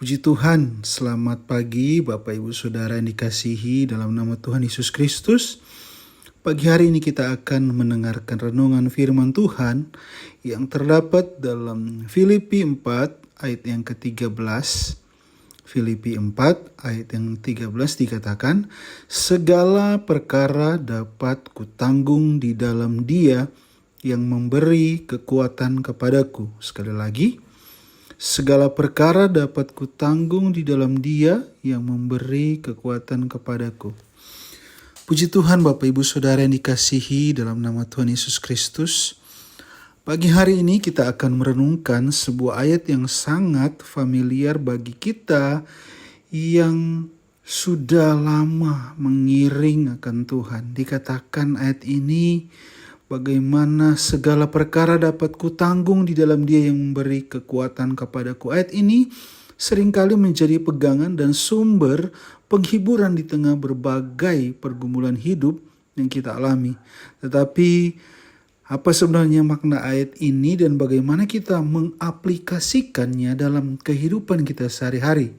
Puji Tuhan, selamat pagi Bapak Ibu Saudara yang dikasihi dalam nama Tuhan Yesus Kristus. Pagi hari ini kita akan mendengarkan renungan firman Tuhan yang terdapat dalam Filipi 4 ayat yang ke-13. Filipi 4 ayat yang 13 dikatakan, segala perkara dapat kutanggung di dalam Dia yang memberi kekuatan kepadaku. Sekali lagi, segala perkara dapat kutanggung di dalam Dia yang memberi kekuatan kepadaku. Puji Tuhan Bapak Ibu Saudara yang dikasihi dalam nama Tuhan Yesus Kristus. Pagi hari ini kita akan merenungkan sebuah ayat yang sangat familiar bagi kita yang sudah lama mengiring akan Tuhan. Dikatakan ayat ini, bagaimana segala perkara dapat kutanggung di dalam Dia yang memberi kekuatan kepadaku. Ayat ini seringkali menjadi pegangan dan sumber penghiburan di tengah berbagai pergumulan hidup yang kita alami. Tetapi apa sebenarnya makna ayat ini dan bagaimana kita mengaplikasikannya dalam kehidupan kita sehari-hari?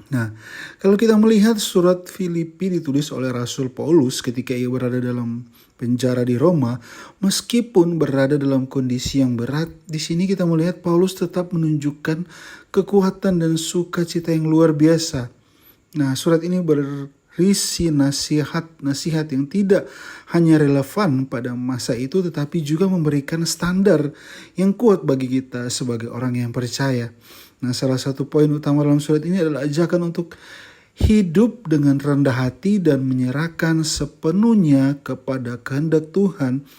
Nah, kalau kita melihat surat Filipi ditulis oleh Rasul Paulus ketika ia berada dalam penjara di Roma, meskipun berada dalam kondisi yang berat, di sini kita melihat Paulus tetap menunjukkan kekuatan dan sukacita yang luar biasa. Nah, surat ini berisi nasihat yang tidak hanya relevan pada masa itu, tetapi juga memberikan standar yang kuat bagi kita sebagai orang yang percaya. Nah, salah satu poin utama dalam surat ini adalah ajakan untuk hidup dengan rendah hati dan menyerahkan sepenuhnya kepada kehendak Tuhan,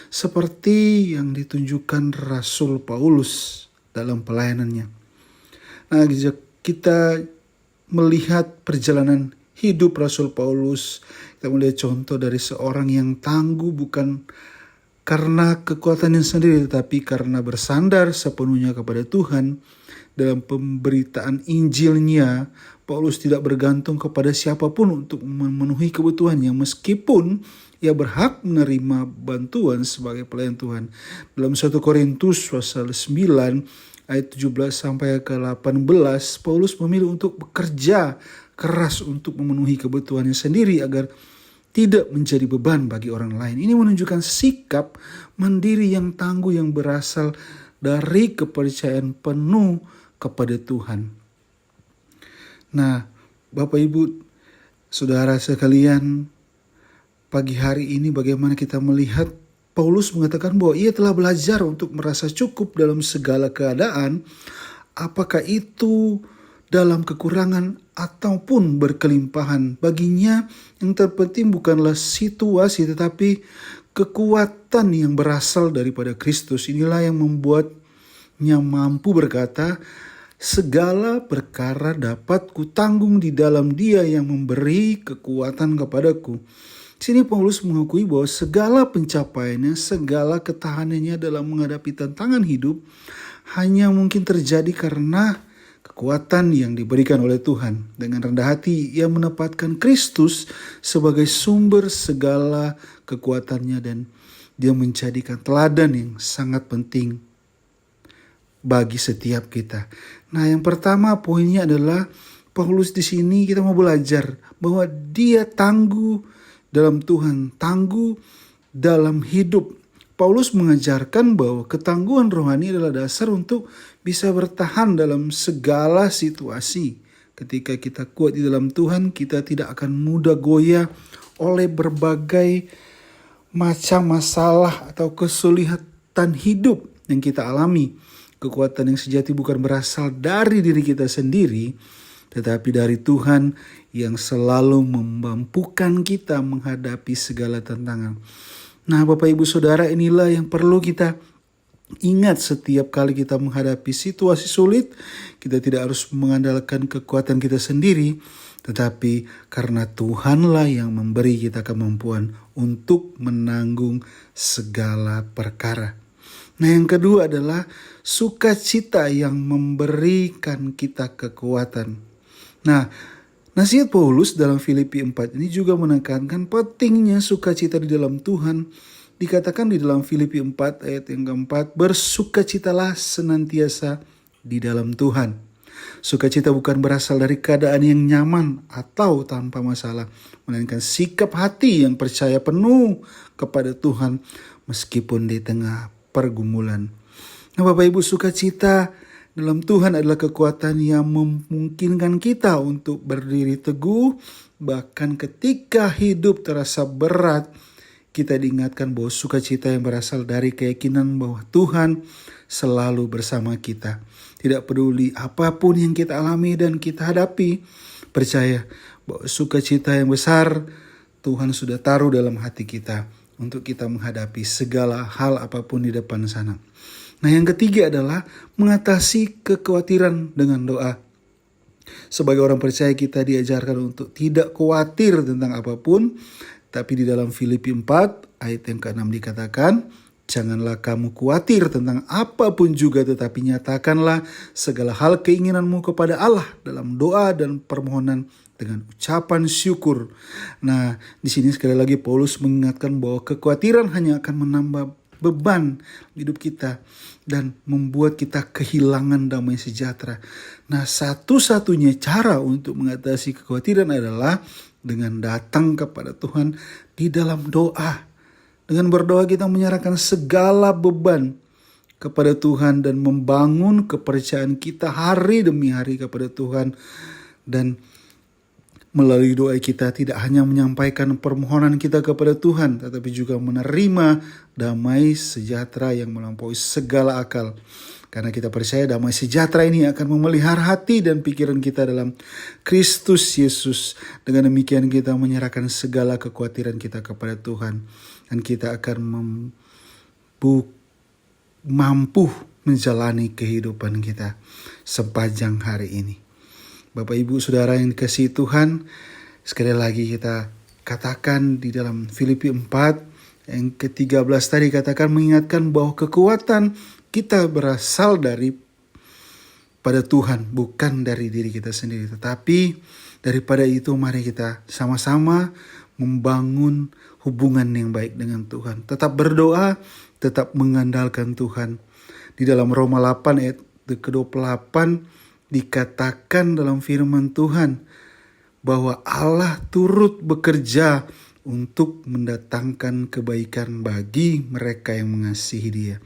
seperti yang ditunjukkan Rasul Paulus dalam pelayanannya. Nah, kita melihat perjalanan hidup Rasul Paulus, kita melihat contoh dari seorang yang tangguh bukan karena kekuatannya sendiri, tetapi karena bersandar sepenuhnya kepada Tuhan. Dalam pemberitaan Injilnya, Paulus tidak bergantung kepada siapapun untuk memenuhi kebutuhannya, meskipun ia berhak menerima bantuan sebagai pelayan Tuhan. Dalam 1 Korintus pasal 9 ayat 17 sampai ke 18, Paulus memilih untuk bekerja keras untuk memenuhi kebutuhannya sendiri agar tidak menjadi beban bagi orang lain. Ini menunjukkan sikap mandiri yang tangguh yang berasal dari kepercayaan penuh kepada Tuhan. Nah, Bapak Ibu Saudara sekalian, pagi hari ini bagaimana kita melihat Paulus mengatakan bahwa ia telah belajar untuk merasa cukup dalam segala keadaan, apakah itu dalam kekurangan ataupun berkelimpahan. Baginya yang terpenting bukanlah situasi, tetapi kekuatan yang berasal daripada Kristus. Inilah yang membuatnya mampu berkata, segala perkara dapat kutanggung di dalam Dia yang memberi kekuatan kepadaku. Sini Paulus mengakui bahwa segala pencapaiannya, segala ketahanannya dalam menghadapi tantangan hidup hanya mungkin terjadi karena kekuatan yang diberikan oleh Tuhan. Dengan rendah hati ia menempatkan Kristus sebagai sumber segala kekuatannya dan dia menjadikan teladan yang sangat penting bagi setiap kita. Nah, yang pertama poinnya adalah Paulus di sini kita mau belajar bahwa dia tangguh dalam Tuhan, tangguh dalam hidup. Paulus mengajarkan bahwa ketangguhan rohani adalah dasar untuk bisa bertahan dalam segala situasi. Ketika kita kuat di dalam Tuhan, kita tidak akan mudah goyah oleh berbagai macam masalah atau kesulitan hidup yang kita alami. Kekuatan yang sejati bukan berasal dari diri kita sendiri, tetapi dari Tuhan yang selalu memampukan kita menghadapi segala tantangan. Nah, Bapak Ibu Saudara, inilah yang perlu kita ingat setiap kali kita menghadapi situasi sulit. Kita tidak harus mengandalkan kekuatan kita sendiri, tetapi karena Tuhanlah yang memberi kita kemampuan untuk menanggung segala perkara. Nah, yang kedua adalah sukacita yang memberikan kita kekuatan. Nah, nasihat Paulus dalam Filipi 4 ini juga menekankan pentingnya sukacita di dalam Tuhan. Dikatakan di dalam Filipi 4 ayat yang keempat, bersukacitalah senantiasa di dalam Tuhan. Sukacita bukan berasal dari keadaan yang nyaman atau tanpa masalah, melainkan sikap hati yang percaya penuh kepada Tuhan meskipun di tengah pergumulan. Nah, Bapak Ibu, sukacita dalam Tuhan adalah kekuatan yang memungkinkan kita untuk berdiri teguh, bahkan ketika hidup terasa berat. Kita diingatkan bahwa sukacita yang berasal dari keyakinan bahwa Tuhan selalu bersama kita. Tidak peduli apapun yang kita alami dan kita hadapi, percaya bahwa sukacita yang besar Tuhan sudah taruh dalam hati kita untuk kita menghadapi segala hal apapun di depan sana. Nah, yang ketiga adalah mengatasi kekhawatiran dengan doa. Sebagai orang percaya kita diajarkan untuk tidak khawatir tentang apapun. Tapi di dalam Filipi 4 ayat yang ke-6 dikatakan, janganlah kamu khawatir tentang apapun juga, tetapi nyatakanlah segala hal keinginanmu kepada Allah dalam doa dan permohonan dengan ucapan syukur. Nah, di sini sekali lagi Paulus mengingatkan bahwa kekhawatiran hanya akan menambah beban hidup kita dan membuat kita kehilangan damai sejahtera. Nah, satu-satunya cara untuk mengatasi kekhawatiran adalah dengan datang kepada Tuhan di dalam doa. Dengan berdoa kita menyerahkan segala beban kepada Tuhan dan membangun kepercayaan kita hari demi hari kepada Tuhan. Dan melalui doa kita tidak hanya menyampaikan permohonan kita kepada Tuhan, tetapi juga menerima damai sejahtera yang melampaui segala akal. Karena kita percaya damai sejahtera ini akan memelihara hati dan pikiran kita dalam Kristus Yesus. Dengan demikian kita menyerahkan segala kekhawatiran kita kepada Tuhan. Dan kita akan mampu menjalani kehidupan kita sepanjang hari ini. Bapak Ibu Saudara yang dikasihi Tuhan, sekali lagi kita katakan di dalam Filipi 4 yang ke-13 tadi katakan mengingatkan bahwa kekuatan kita berasal dari pada Tuhan, bukan dari diri kita sendiri. Tetapi daripada itu mari kita sama-sama membangun hubungan yang baik dengan Tuhan. Tetap berdoa, tetap mengandalkan Tuhan. Di dalam Roma 8 ayat ke-28 dikatakan dalam firman Tuhan bahwa Allah turut bekerja untuk mendatangkan kebaikan bagi mereka yang mengasihi Dia.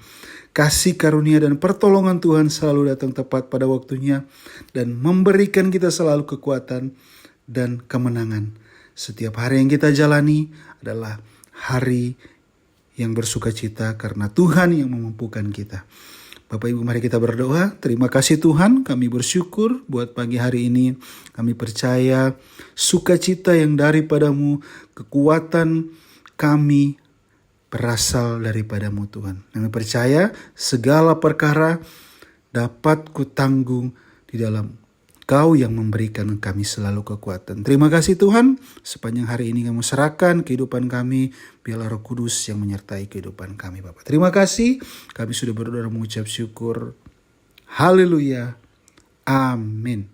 Kasih karunia dan pertolongan Tuhan selalu datang tepat pada waktunya dan memberikan kita selalu kekuatan dan kemenangan. Setiap hari yang kita jalani adalah hari yang bersukacita karena Tuhan yang memampukan kita. Bapak Ibu, mari kita berdoa. Terima kasih Tuhan, kami bersyukur buat pagi hari ini. Kami percaya sukacita yang daripadamu, kekuatan kami berasal daripadamu Tuhan. Kami percaya segala perkara dapat kutanggung di dalam Kau yang memberikan kami selalu kekuatan. Terima kasih Tuhan, sepanjang hari ini Kamu serahkan kehidupan kami, biarlah Roh Kudus yang menyertai kehidupan kami Bapak. Terima kasih, kami sudah berdoa dan mengucap syukur. Haleluya. Amin.